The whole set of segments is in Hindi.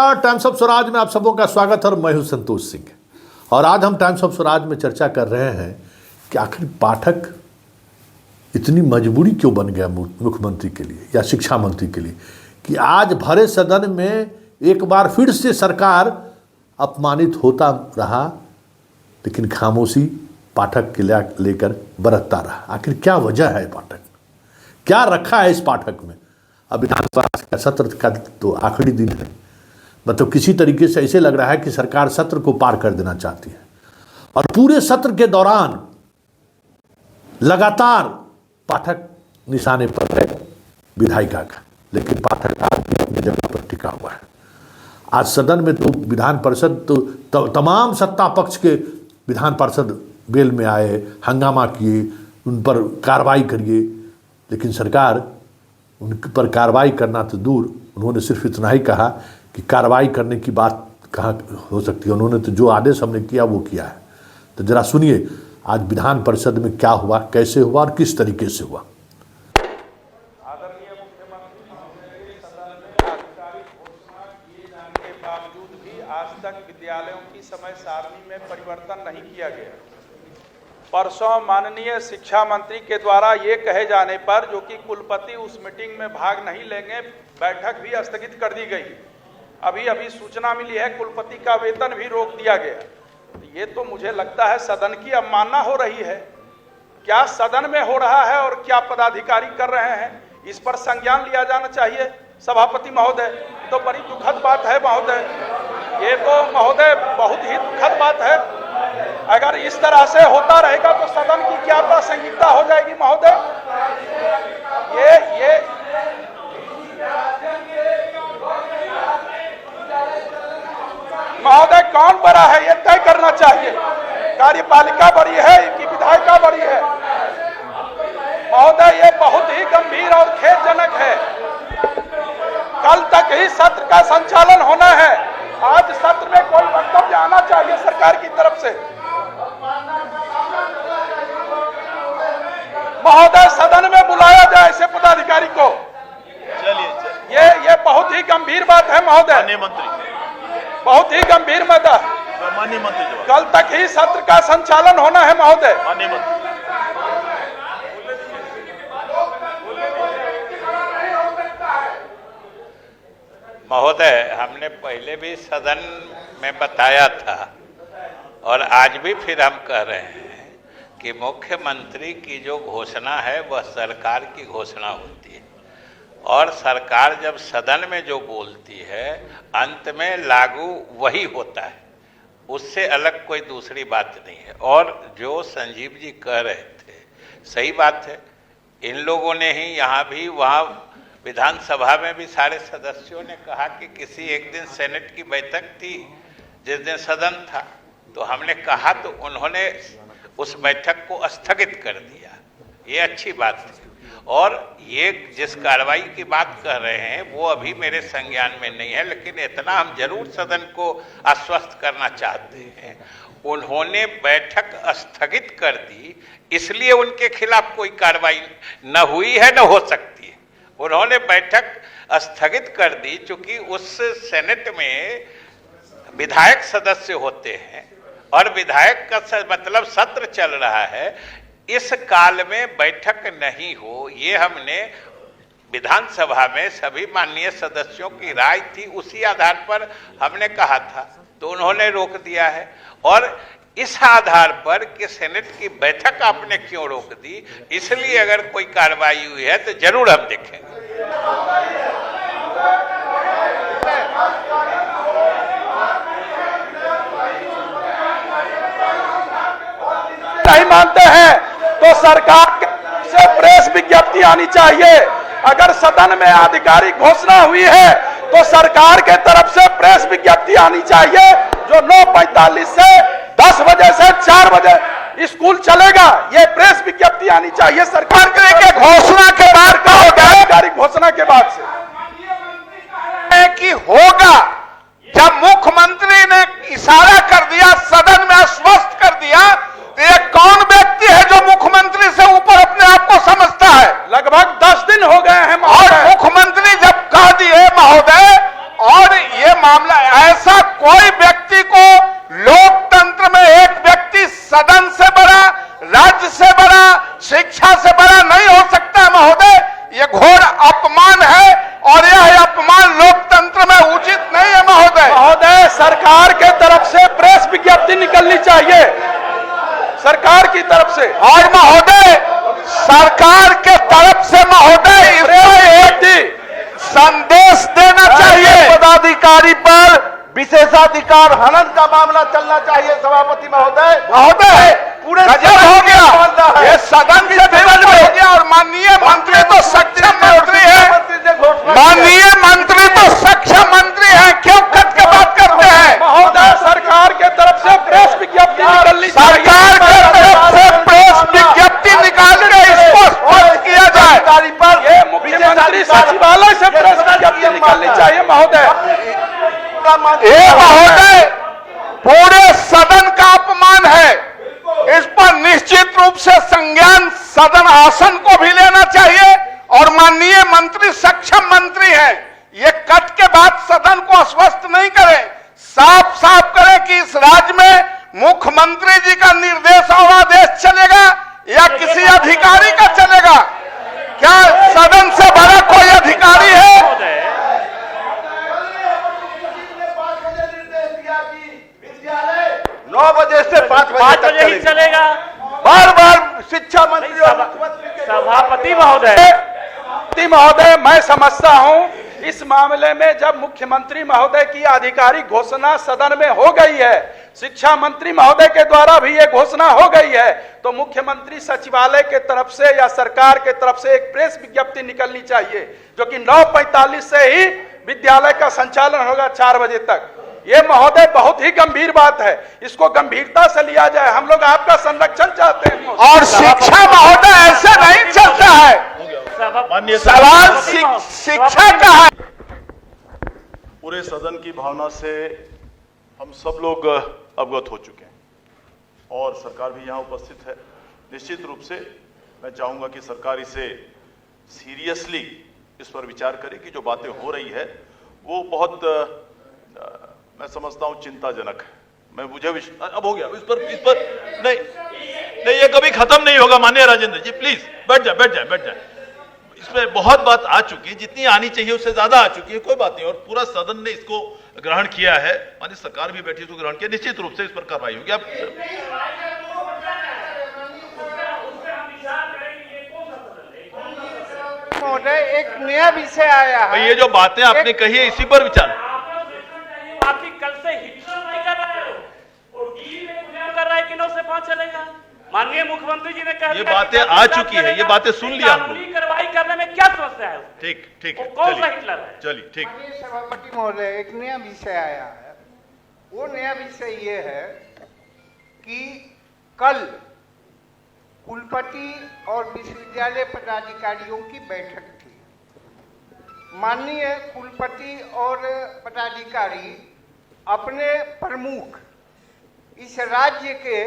टाइम्स ऑफ स्वराज में आप सबों का स्वागत है और मैं हूं संतोष सिंह। और आज हम टाइम्स ऑफ स्वराज में चर्चा कर रहे हैं कि आखिर पाठक इतनी मजबूरी क्यों बन गया मुख्यमंत्री के लिए या शिक्षा मंत्री के लिए कि आज भरे सदन में एक बार फिर से सरकार अपमानित होता रहा, लेकिन खामोशी पाठक के लेकर बरतता रहा। आखिर क्या वजह है? पाठक क्या रखा है इस पाठक में? अब विधानसभा का सत्र का तो आखिरी दिन है, मतलब किसी तरीके से ऐसे लग रहा है कि सरकार सत्र को पार कर देना चाहती है और पूरे सत्र के दौरान लगातार पाठक निशाने पर है विधायिका का, लेकिन पाठक आज भी अपनी जगह पर टिका हुआ है। आज सदन में तो विधान परिषद तो तमाम सत्ता पक्ष के विधान परिषद बेल में आए, हंगामा किए, उन पर कार्रवाई करिए, लेकिन सरकार उन पर कार्रवाई करना तो दूर, उन्होंने सिर्फ इतना ही कहा कि कार्रवाई करने की बात कहाँ हो सकती है। उन्होंने तो जो आदेश हमने किया वो किया है। तो जरा सुनिए आज विधान परिषद में क्या हुआ, कैसे हुआ और किस तरीके से हुआ। आदरणीय मुख्यमंत्री महोदय, सदन में आधिकारिक घोषणा किए जाने के बावजूद भी आज तक विद्यालयों की समय सारणी में परिवर्तन नहीं किया गया। परसों माननीय शिक्षा मंत्री के द्वारा ये कहे जाने पर, जो कि कुलपति उस मीटिंग में भाग नहीं लेंगे, बैठक भी स्थगित कर दी गई। अभी सूचना मिली है कुलपति का वेतन भी रोक दिया गया। ये तो मुझे लगता है सदन की अवमानना हो रही है। क्या सदन में हो रहा है और क्या पदाधिकारी कर रहे हैं, इस पर संज्ञान लिया जाना चाहिए सभापति महोदय। तो बड़ी दुखद बात है महोदय, ये तो महोदय बहुत ही दुखद बात है। अगर इस तरह से होता रहेगा तो सदन की क्या प्रासंगिकता हो जाएगी महोदय। ये महोदय कौन बड़ा है ये तय करना चाहिए। कार्यपालिका बड़ी है कि विधायिका बड़ी है महोदय, ये बहुत ही गंभीर और खेदजनक है। कल तक ही सत्र का संचालन होना है। आज सत्र में कोई वक्तव्य आना चाहिए सरकार की तरफ से। महोदय सदन में बुलाया जाए ऐसे पदाधिकारी को। चलिए ये बहुत ही गंभीर बात है महोदय, बहुत ही गंभीर मुद्दा। माननीय मंत्री कल तक ही सत्र का संचालन होना है महोदय। माननीय मंत्री महोदय, हमने पहले भी सदन में बताया था और आज भी फिर हम कह रहे हैं कि मुख्यमंत्री की जो घोषणा है वह सरकार की घोषणा होती है और सरकार जब सदन में जो बोलती है अंत में लागू वही होता है, उससे अलग कोई दूसरी बात नहीं है। और जो संजीव जी कह रहे थे सही बात है। इन लोगों ने ही यहाँ भी, वहाँ विधानसभा में भी सारे सदस्यों ने कहा कि किसी एक दिन सेनेट की बैठक थी जिस दिन सदन था, तो हमने कहा तो उन्होंने उस बैठक को स्थगित कर दिया। ये अच्छी बात थी। और ये जिस कार्रवाई की बात कर रहे हैं वो अभी मेरे संज्ञान में नहीं है, लेकिन इतना हम जरूर सदन को आश्वस्त करना चाहते हैं, उन्होंने बैठक स्थगित कर दी इसलिए उनके खिलाफ कोई कार्रवाई न हुई है न हो सकती है। उन्होंने बैठक स्थगित कर दी चूंकि उस सेनेट में विधायक सदस्य होते हैं और विधायक का मतलब सत्र चल रहा है, इस काल में बैठक नहीं हो, ये हमने विधानसभा में सभी माननीय सदस्यों की राय थी, उसी आधार पर हमने कहा था, तो उन्होंने रोक दिया है। और इस आधार पर कि सेनेट की बैठक आपने क्यों रोक दी, इसलिए अगर कोई कार्रवाई हुई है तो जरूर हम देखेंगे। नहीं मानते हैं तो सरकार से प्रेस विज्ञप्ति आनी चाहिए। अगर सदन में आधिकारिक घोषणा हुई है तो सरकार के तरफ से प्रेस विज्ञप्ति आनी चाहिए, जो 9:45 से 10 बजे से 4 बजे स्कूल चलेगा। ये प्रेस विज्ञप्ति आनी चाहिए सरकार के घोषणा के बाद का होगा। आधिकारिक घोषणा के बाद से कि होगा, जब मुख्यमंत्री ने इशारा कर दिया, सदन में आश्वस्त कर दिया, तो ये कौन व्यक्ति है जो मुख्यमंत्री से ऊपर अपने आप को समझता है? लगभग 10 दिन हो गए हैं और मुख्यमंत्री जब कह दिए महोदय, और ये मामला ऐसा कोई व्यक्ति को लोकतंत्र में एक व्यक्ति सदन से बड़ा, राज्य से बड़ा, शिक्षा से बड़ा नहीं हो सकता महोदय। यह घोर अपमान है और यह अपमान लोकतंत्र में उचित नहीं है महोदय। महोदय, सरकार के तरफ से प्रेस विज्ञप्ति निकलनी चाहिए, सरकार की तरफ से। और महोदय, सरकार के तरफ से महोदय एक संदेश देना चाहिए। पदाधिकारी पर विशेषाधिकार हनन का मामला चलना चाहिए सभापति महोदय। महोदय, पूरे गजब हो गया, ये सदन से विरोध हो गया। और माननीय मंत्री तो सक्षम मंत्री है, माननीय मंत्री तो सक्षम मंत्री है, क्यों कट के बात करते हैं? महोदय, सरकार के तरफ से प्रेस विज्ञप्ति निकलनी चाहिए, सरकार के तरफ से प्रेस विज्ञप्ति निकाल के इसको स्पष्ट किया जाए। ये मुख्यमंत्री सचिवालय से प्रेस विज्ञप्ति निकलनी चाहिए महोदय। ये महोदय पूरे सदन का अपमान है, इस पर निश्चित रूप से संज्ञान सदन आसन को भी लेना चाहिए। और माननीय मंत्री सक्षम मंत्री हैं, ये कट के बाद सदन को अस्वस्थ नहीं करें, साफ साफ करें कि इस राज्य में मुख्यमंत्री जी का निर्देश और आदेश चलेगा या किसी अधिकारी का चलेगा? क्या सदन से बड़ा कोई अधिकारी है? 9 बजे से 5 बजे ही चलेगा। बार बार शिक्षा मंत्री और सभापति महोदय, मैं समझता हूं इस मामले में जब मुख्यमंत्री महोदय की आधिकारिक घोषणा सदन में हो गई है, शिक्षा मंत्री महोदय के द्वारा भी ये घोषणा हो गई है, तो मुख्यमंत्री सचिवालय के तरफ से या सरकार के तरफ से एक प्रेस विज्ञप्ति निकलनी चाहिए, जो कि 9:45 से ही विद्यालय का संचालन होगा 4 बजे तक। ये महोदय बहुत ही गंभीर बात है, इसको गंभीरता से लिया जाए। हम लोग आपका संरक्षण चाहते हैं। और शिक्षा महोदय ऐसे नहीं चलता है, सवाल शिक्षा का है। पूरे सदन की भावना से हम सब लोग अवगत हो चुके हैं और सरकार भी यहाँ उपस्थित है। निश्चित रूप से मैं चाहूँगा कि सरकार इसे सीरियसली इस पर विचार करे कि जो बातें हो रही है वो बहुत मैं समझता हूँ चिंताजनक है। मैं मुझे अब हो गया इस पर नहीं, ये कभी खत्म नहीं होगा। माननीय राजेंद्र जी प्लीज बैठ जाए। इसमें बहुत बात आ चुकी है, जितनी आनी चाहिए उससे ज्यादा आ चुकी है, कोई बात नहीं। और पूरा सदन ने इसको ग्रहण किया है, माननीय सरकार भी बैठी इसको ग्रहण किया, निश्चित रूप से इस पर कार्रवाई होगी। अब महोदय एक नया विषय आया है, ये जो बातें आपने कही है इसी पर विचार। आपकी कल से हिस्सा नहीं कर रहे हो और कर रहा है कि 9 से 5 चलेगा। माननीय मुख्यमंत्री जी ने कहा ये बातें आ चुकी है, ये बातें सुन लिया हम लोग। कार्रवाई करने में क्या समस्या है? ठीक है, कौन सा हिटलर है? चलिए ठीक। सभापति महोदय एक नया विषय आया है, वो नया विषय ये है कि कल कुलपति और विश्वविद्यालय पदाधिकारियों की बैठक थी। माननीय कुलपति और पदाधिकारी अपने प्रमुख इस राज्य के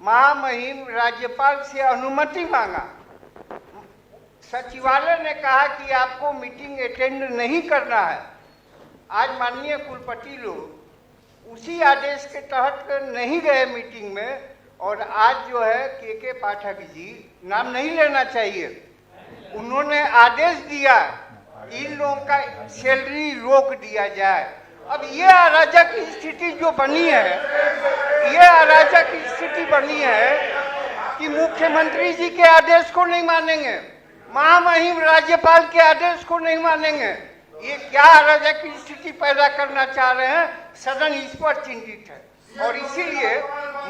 महामहिम राज्यपाल से अनुमति मांगा। सचिवालय ने कहा कि आपको मीटिंग अटेंड नहीं करना है। आज माननीय कुलपति लोग उसी आदेश के तहत नहीं गए मीटिंग में, और आज जो है के पाठक जी, नाम नहीं लेना चाहिए, उन्होंने आदेश दिया इन लोगों का सैलरी रोक दिया जाए। अब ये अराजक स्थिति जो बनी है, ये अराजक स्थिति बनी है कि मुख्यमंत्री जी के आदेश को नहीं मानेंगे, महामहिम राज्यपाल के आदेश को नहीं मानेंगे। ये क्या अराजक स्थिति पैदा करना चाह रहे हैं? सदन इस पर चिंतित है। और इसीलिए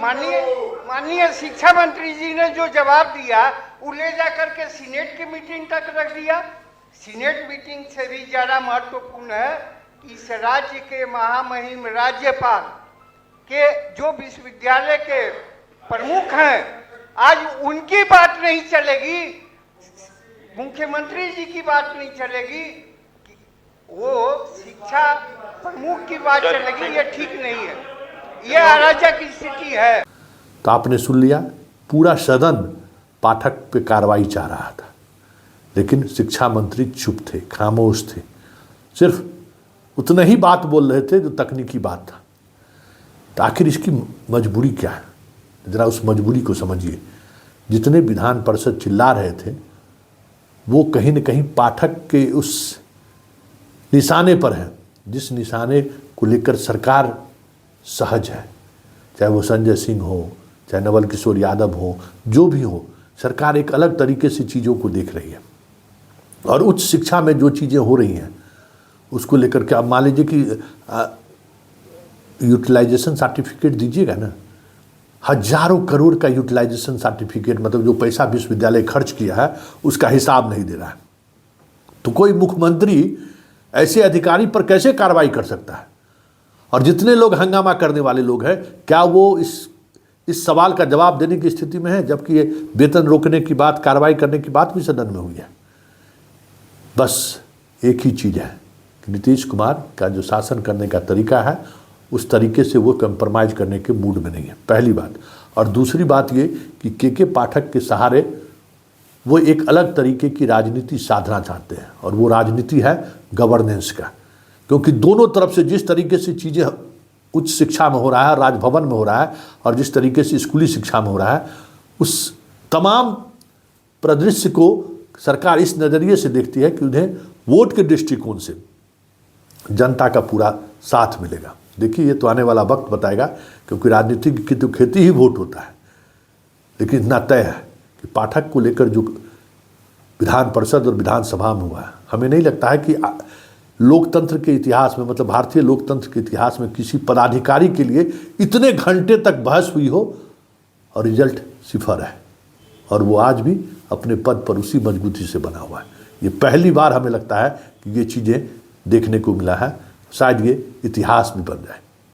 माननीय शिक्षा मंत्री जी ने जो जवाब दिया वो ले जाकर के सीनेट की मीटिंग तक रख दिया। सीनेट मीटिंग से भी ज्यादा महत्वपूर्ण है कि इस राज्य के महामहिम राज्यपाल के जो विश्वविद्यालय के प्रमुख हैं, आज उनकी बात नहीं चलेगी, मुख्यमंत्री जी की बात नहीं चलेगी, वो शिक्षा प्रमुख की बात चलेगी। ये ठीक नहीं है, ये अराजक स्थिति है। तो आपने सुन लिया, पूरा सदन पाठक पे कार्रवाई चाह रहा था, लेकिन शिक्षा मंत्री चुप थे, खामोश थे। सिर्फ उतना ही बात बोल रहे थे जो तकनीकी बात था। तो आखिर इसकी मजबूरी क्या है, जरा उस मजबूरी को समझिए। जितने विधान परिषद चिल्ला रहे थे वो कहीं न कहीं पाठक के उस निशाने पर है जिस निशाने को लेकर सरकार सहज है। चाहे वो संजय सिंह हो, चाहे नवल किशोर यादव हो, जो भी हो, सरकार एक अलग तरीके से चीज़ों को देख रही है। और उच्च शिक्षा में जो चीज़ें हो रही हैं उसको लेकर के, अब मान लीजिए कि यूटिलाइजेशन सर्टिफिकेट दीजिएगा ना, हजारों करोड़ का यूटिलाइजेशन सर्टिफिकेट, मतलब जो पैसा विश्वविद्यालय खर्च किया है उसका हिसाब नहीं दे रहा है। तो कोई मुख्यमंत्री ऐसे अधिकारी पर कैसे कार्रवाई कर सकता है? और जितने लोग हंगामा करने वाले लोग हैं, क्या वो इस सवाल का जवाब देने की स्थिति में है? जबकि ये वेतन रोकने की बात, कार्रवाई करने की बात भी सदन में हुई है। बस एक ही चीज़ है कि नीतीश कुमार का जो शासन करने का तरीका है उस तरीके से वो कंप्रोमाइज़ करने के मूड में नहीं है, पहली बात। और दूसरी बात ये कि के पाठक के सहारे वो एक अलग तरीके की राजनीति साधना चाहते हैं, और वो राजनीति है गवर्नेंस का। क्योंकि दोनों तरफ से जिस तरीके से चीज़ें उच्च शिक्षा में हो रहा है, राजभवन में हो रहा है, और जिस तरीके से स्कूली शिक्षा में हो रहा है, उस तमाम परिदृश्य को सरकार इस नज़रिए से देखती है कि उन्हें वोट के दृष्टिकोण से जनता का पूरा साथ मिलेगा। देखिए, ये तो आने वाला वक्त बताएगा, क्योंकि राजनीति की तो खेती ही वोट होता है। लेकिन इतना तय है कि पाठक को लेकर जो विधान परिषद और विधानसभा में हुआ है, हमें नहीं लगता है कि लोकतंत्र के इतिहास में, मतलब भारतीय लोकतंत्र के इतिहास में, किसी पदाधिकारी के लिए इतने घंटे तक बहस हुई हो और रिजल्ट सिफर है, और वो आज भी अपने पद पर उसी मजबूती से बना हुआ है। ये पहली बार हमें लगता है कि ये चीज़ें देखने को मिला है। शायद ये इतिहास भी बन जाए।